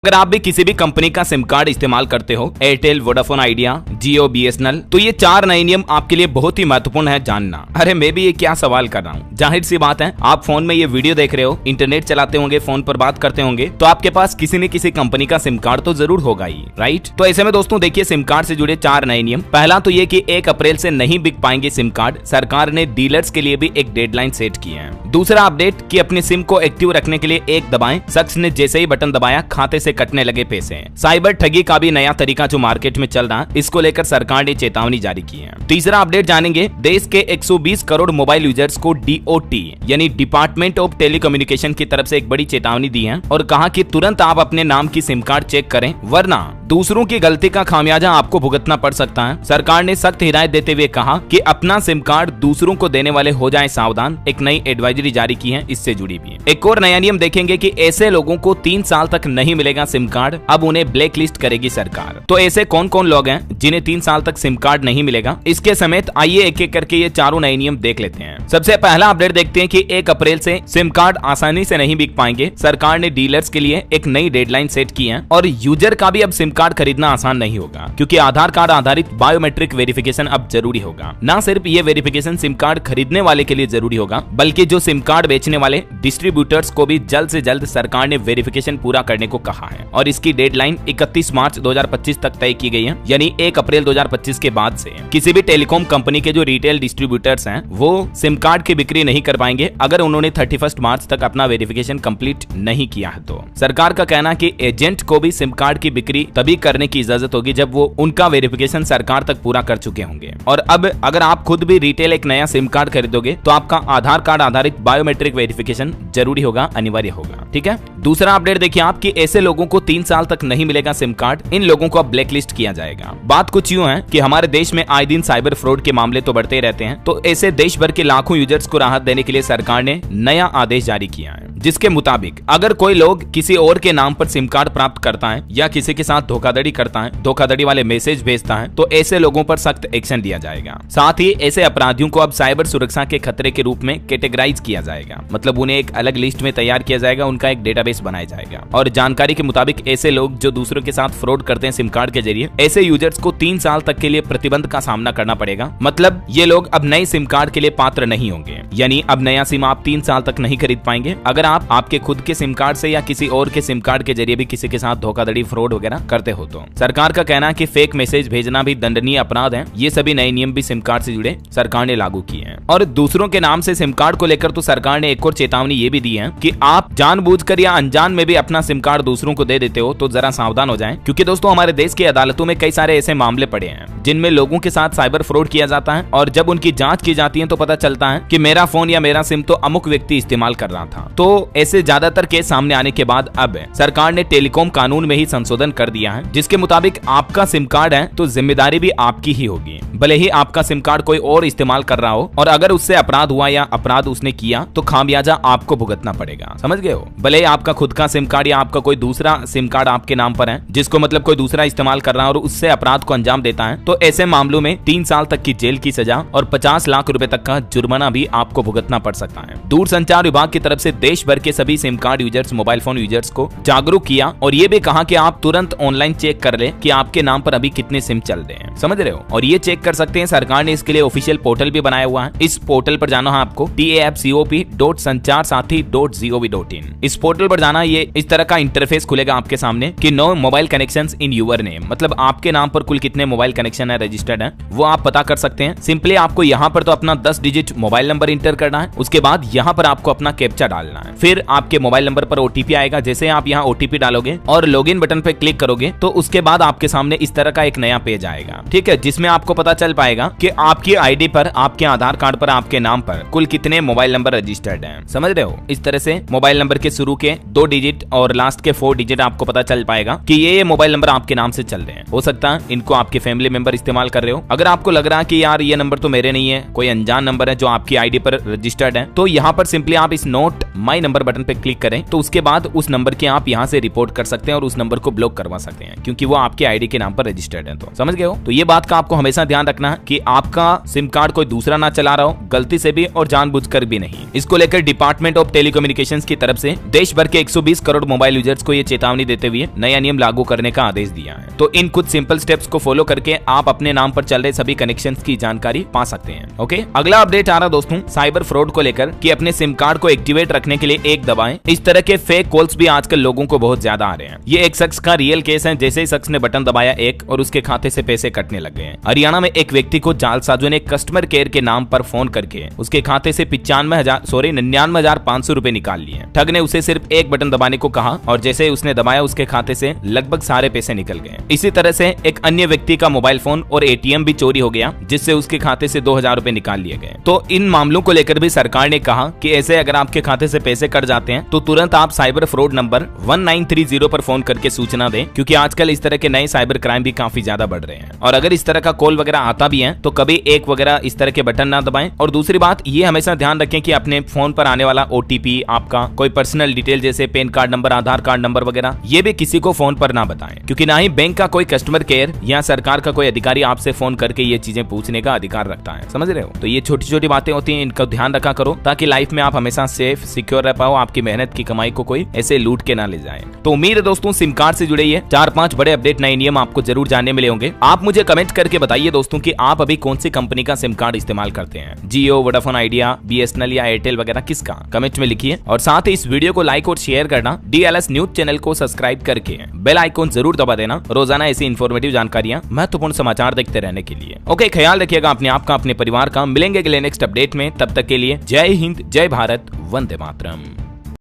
अगर आप भी किसी भी कंपनी का सिम कार्ड इस्तेमाल करते हो, एयरटेल, वोडाफोन आइडिया, जियो, बीएसएनएल, तो ये 4 नए नियम आपके लिए बहुत ही महत्वपूर्ण है जानना। अरे मैं भी ये क्या सवाल कर रहा हूँ, जाहिर सी बात है आप फोन में ये वीडियो देख रहे हो, इंटरनेट चलाते होंगे, फोन पर बात करते होंगे, तो आपके पास किसी न किसी कंपनी का सिम कार्ड तो जरूर होगा ही, राइट। तो ऐसे में दोस्तों देखिए सिम कार्ड से जुड़े 4 नए नियम। पहला तो ये कि 1 अप्रैल से नहीं बिक पाएंगे सिम कार्ड। सरकार ने डीलर्स के लिए भी एक डेडलाइन सेट की है। दूसरा अपडेट कि अपने सिम को एक्टिव रखने के लिए 1 दबाएं, शख्स ने जैसे ही बटन दबाया खाते से कटने लगे पैसे। साइबर ठगी का भी नया तरीका जो मार्केट में चल रहा है, इसको लेकर सरकार ने चेतावनी जारी की है। तीसरा अपडेट जानेंगे, देश के 120 करोड़ मोबाइल यूजर्स को डीओटी यानी डिपार्टमेंट ऑफ टेलीकम्युनिकेशन की तरफ से एक बड़ी चेतावनी दी है और कहा कि तुरंत आप अपने नाम की सिम कार्ड चेक करें, वरना दूसरों की गलती का खामियाजा आपको भुगतना पड़ सकता है। सरकार ने सख्त हिदायत देते हुए कहा कि अपना सिम कार्ड दूसरों को देने वाले हो जाएं सावधान। एक नई एडवाइजरी जारी की है, इससे जुड़ी भी है। एक और नया नियम देखेंगे कि ऐसे लोगों को 3 साल तक नहीं मिलेगा सिम कार्ड, अब उन्हें ब्लैक लिस्ट करेगी सरकार। तो ऐसे कौन कौन लोग हैं जिन्हें 3 साल तक सिम कार्ड नहीं मिलेगा, इसके समेत आइए एक एक करके ये चारों नए नियम देख लेते हैं। सबसे पहला अपडेट देखते हैं कि 1 अप्रैल से सिम कार्ड आसानी से नहीं बिक पाएंगे। सरकार ने डीलर्स के लिए एक नई डेडलाइन सेट की है और यूजर का भी अब सिम कार्ड खरीदना आसान नहीं होगा, क्योंकि आधार कार्ड आधारित बायोमेट्रिक वेरिफिकेशन अब जरूरी होगा। न सिर्फ ये वेरिफिकेशन सिम कार्ड खरीदने वाले के लिए जरूरी होगा, बल्कि जो सिम कार्ड बेचने वाले डिस्ट्रीब्यूटर्स को भी जल्द से जल्द सरकार ने वेरिफिकेशन पूरा करने को कहा है और इसकी डेडलाइन 31 मार्च 2025 तक तय की गई है, यानी 1 अप्रैल 2025 के बाद से किसी भी टेलीकॉम कंपनी के जो रिटेल डिस्ट्रीब्यूटर्स हैं वो सिम कार्ड की बिक्री नहीं कर पाएंगे अगर उन्होंने 31 मार्च तक अपना वेरिफिकेशन कंप्लीट नहीं किया है। तो सरकार का कहना कि एजेंट को भी सिम कार्ड की बिक्री तभी करने की इजाजत होगी जब वो उनका वेरिफिकेशन सरकार तक पूरा कर चुके होंगे। और अब अगर आप खुद भी रिटेल एक नया सिम कार्ड खरीदोगे तो आपका आधार कार्ड आधारित बायोमेट्रिक वेरिफिकेशन जरूरी होगा, अनिवार्य होगा, ठीक है। दूसरा अपडेट देखिए आप कि ऐसे लोगों को 3 साल तक नहीं मिलेगा सिम कार्ड, इन लोगों को अब ब्लैक लिस्ट किया जाएगा। बात कुछ यूं है कि हमारे देश में आए दिन साइबर फ्रॉड के मामले तो बढ़ते रहते हैं, तो ऐसे देश भर के लाखों यूजर्स को राहत देने के लिए सरकार ने नया आदेश जारी किया है, जिसके मुताबिक अगर कोई लोग किसी और के नाम पर सिम कार्ड प्राप्त करता है या किसी के साथ धोखाधड़ी करता है, धोखाधड़ी वाले मैसेज भेजता है, तो ऐसे लोगों पर सख्त एक्शन लिया जाएगा। साथ ही ऐसे अपराधियों को अब साइबर सुरक्षा के खतरे के रूप में कैटेगराइज किया जाएगा, मतलब उन्हें एक अलग लिस्ट में तैयार किया जाएगा, उनका एक डेटाबेस बनाया जाएगा। और जानकारी के मुताबिक ऐसे लोग जो दूसरों के साथ फ्रॉड करते हैं सिम कार्ड के जरिए, ऐसे यूजर्स को 3 साल तक के लिए प्रतिबंध का सामना करना पड़ेगा। मतलब ये लोग अब नए सिम कार्ड के लिए पात्र नहीं होंगे, यानी अब नया सिम आप 3 साल तक नहीं खरीद पाएंगे अगर आप आपके खुद के सिम कार्ड से या किसी और के सिम कार्ड के जरिए भी किसी के साथ धोखाधड़ी फ्रॉड वगैरह करते हो। तो सरकार का कहना है कि फेक मैसेज भेजना भी दंडनीय अपराध है। ये सभी नए नियम भी सिम कार्ड से जुड़े सरकार ने लागू किए हैं। और दूसरों के नाम से सिम कार्ड को लेकर तो सरकार ने एक और चेतावनी ये भी दी है कि आप जानबूझकर या अनजान में भी अपना सिम कार्ड दूसरों को दे देते हो तो जरा सावधान हो जाएं, क्योंकि दोस्तों हमारे देश की अदालतों में कई सारे ऐसे मामले पड़े हैं जिनमें लोगों के साथ साइबर फ्रॉड किया जाता है और जब उनकी जांच की जाती है तो पता चलता है कि मेरा फोन या मेरा सिम तो अमुक व्यक्ति इस्तेमाल कर रहा था। तो ऐसे ज्यादातर केस सामने आने के बाद अब सरकार ने टेलीकॉम कानून में ही संशोधन कर दिया है, जिसके मुताबिक आपका सिम कार्ड है तो जिम्मेदारी भी आपकी ही होगी, भले ही आपका सिम कार्ड कोई और इस्तेमाल कर रहा हो, और अगर उससे अपराध हुआ या अपराध उसने किया तो खामियाजा आपको भुगतना पड़ेगा, समझ गए हो। भले ही आपका खुद का सिम कार्ड या आपका कोई दूसरा सिम कार्ड आपके नाम पर है जिसको मतलब कोई दूसरा इस्तेमाल कर रहा है और उससे अपराध को अंजाम देता है, तो ऐसे मामलों में 3 साल तक की जेल की सजा और 50 लाख रुपए तक का जुर्माना भी आपको भुगतना पड़ सकता है। दूरसंचार विभाग की तरफ से देश भर के सभी SIM card users, mobile phone users को जागरूक किया और ये भी कहा कि आप तुरंत ऑनलाइन चेक कर ले कि आपके नाम पर अभी कितने सिम चल रहे हैं, समझ रहे हो। और ये चेक कर सकते हैं, सरकार ने इसके लिए ऑफिशियल पोर्टल भी बनाया हुआ है। इस पोर्टल पर जाना है आपको taapcop.sancharsathi.gov.in। इस पोर्टल पर जाना, ये इस तरह का इंटरफेस खुलेगा आपके सामने कि no mobile connections in your name, मतलब आपके नाम पर कुल कितने मोबाइल कनेक्शन है रजिस्टर्ड है वो आप पता कर सकते हैं। सिंपली आपको यहाँ पर तो अपना 10 डिजिट मोबाइल नंबर इंटर करना है, उसके बाद यहाँ पर आपको अपना कैप्चा डालना है, फिर आपके मोबाइल नंबर पर ओटीपी आएगा। जैसे आप यहाँ ओटीपी डालोगे और लॉगिन बटन पर क्लिक करोगे तो उसके बाद आपके सामने इस तरह का एक नया पेज आएगा, ठीक है, जिसमें आपको पता चल पाएगा कि आपकी आईडी पर, आपके आधार कार्ड पर, आपके नाम पर कुल कितने मोबाइल नंबर रजिस्टर्ड हैं, समझ रहे हो। इस तरह से मोबाइल नंबर के शुरू के 2 डिजिट और लास्ट के 4 डिजिट आपको पता चल पाएगा कि ये मोबाइल नंबर आपके नाम से चल रहे हैं। हो सकता है इनको आपके फैमिली मेंबर इस्तेमाल कर रहे हो। अगर आपको लग रहा है कि यार ये नंबर तो मेरे नहीं है, कोई अनजान नंबर है जो आपकी आईडी पर रजिस्टर्ड है, तो यहाँ पर सिंपली आप इस नोट माई नंबर बटन पे क्लिक करें तो उसके बाद उस नंबर की आप यहाँ से रिपोर्ट कर सकते हैं और उस नंबर को ब्लॉक करवा सकते हैं, क्योंकि वो आपके आईडी के नाम पर रजिस्टर्ड है। तो समझ गए हो। तो ये बात का आपको हमेशा ध्यान ध्यान रखना कि आपका सिम कार्ड कोई दूसरा ना चला रहा हो, गलती से भी और जानबूझकर भी नहीं। इसको लेकर डिपार्टमेंट ऑफ टेलीकम्युनिकेशंस की तरफ से देश भर के 120 करोड़ मोबाइल यूजर्स को ये चेतावनी देते हुए नया नियम लागू करने का आदेश दिया है। तो इन कुछ सिंपल स्टेप्स को फॉलो करके आप अपने नाम पर चल रहे सभी कनेक्शंस की जानकारी पा सकते हैं। ओके, अगला अपडेट आ रहा दोस्तों साइबर फ्रॉड को लेकर कि अपने सिम कार्ड को एक्टिवेट रखने के लिए एक दबाएं। इस तरह के फेक कॉल्स भी आजकल लोगों को बहुत ज्यादा आ रहे हैं। ये एक शख्स का रियल केस है। जैसे ही शख्स ने बटन दबाया एक और उसके खाते से पैसे कटने लग गए हैं। हरियाणा में एक व्यक्ति को जालसाजों ने कस्टमर केयर के नाम पर फोन करके उसके खाते से 99,500 रुपए निकाल लिए। ठग ने उसे सिर्फ एक बटन दबाने को कहा और जैसे ही उसने दबाया उसके खाते से लगभग सारे पैसे निकल गए। इसी तरह से एक अन्य व्यक्ति का मोबाइल फोन और एटीएम भी चोरी हो गया, जिससे उसके खाते से 2,000 रुपए निकाल लिए गए। तो इन मामलों को लेकर भी सरकार ने कहा कि ऐसे अगर आपके खाते से पैसे कट जाते हैं तो तुरंत आप साइबर फ्रॉड नंबर 1930 पर फोन करके सूचना दें, क्योंकि आजकल इस तरह के नए साइबर क्राइम भी काफी ज्यादा बढ़ रहे हैं। और अगर इस तरह का कॉल वगैरह आता भी है तो कभी एक वगैरह इस तरह के बटन ना दबाएं। और दूसरी बात ये हमेशा ध्यान रखें कि अपने फोन पर आने वाला ओटीपी, आपका कोई पर्सनल डिटेल जैसे पैन कार्ड नंबर, आधार कार्ड नंबर वगैरह, ये भी किसी को फोन पर ना बताएं, क्योंकि ना ही बैंक का कोई कस्टमर केयर या सरकार का कोई अधिकारी आपसे फोन करके ये चीजें पूछने का अधिकार रखता है। समझ रहे हो? तो ये छोटी छोटी बातें होती हैं, इनका ध्यान रखा करो ताकि लाइफ में आप हमेशा सेफ सिक्योर रह पाओ, आपकी मेहनत की कमाई को कोई ऐसे लूट के ना ले जाए। तो उम्मीद है दोस्तों सिम कार्ड से जुड़े ये 4-5 बड़े अपडेट, नए नियम आपको जरूर जानने मिले होंगे। आप मुझे कमेंट करके बताइए दोस्तों कि आप अभी कौन सी कंपनी का सिम कार्ड इस्तेमाल करते हैं, जियो, वोडाफोन आइडिया, बीएसएनएल या एयरटेल वगैरह किसका, कमेंट में लिखिए। और साथ ही इस वीडियो को लाइक और शेयर करना, डीएलएस न्यूज चैनल को सब्सक्राइब करके बेल आइकॉन जरूर दबा देना रोजाना ऐसी इन्फॉर्मेटिव जानकारियां, महत्वपूर्ण समाचार देखते रहने के लिए। ओके, ख्याल रखिएगा अपने आप का, अपने परिवार का। मिलेंगे अगले नेक्स्ट अपडेट में, तब तक के लिए जय हिंद, जय भारत, वंदे मातरम।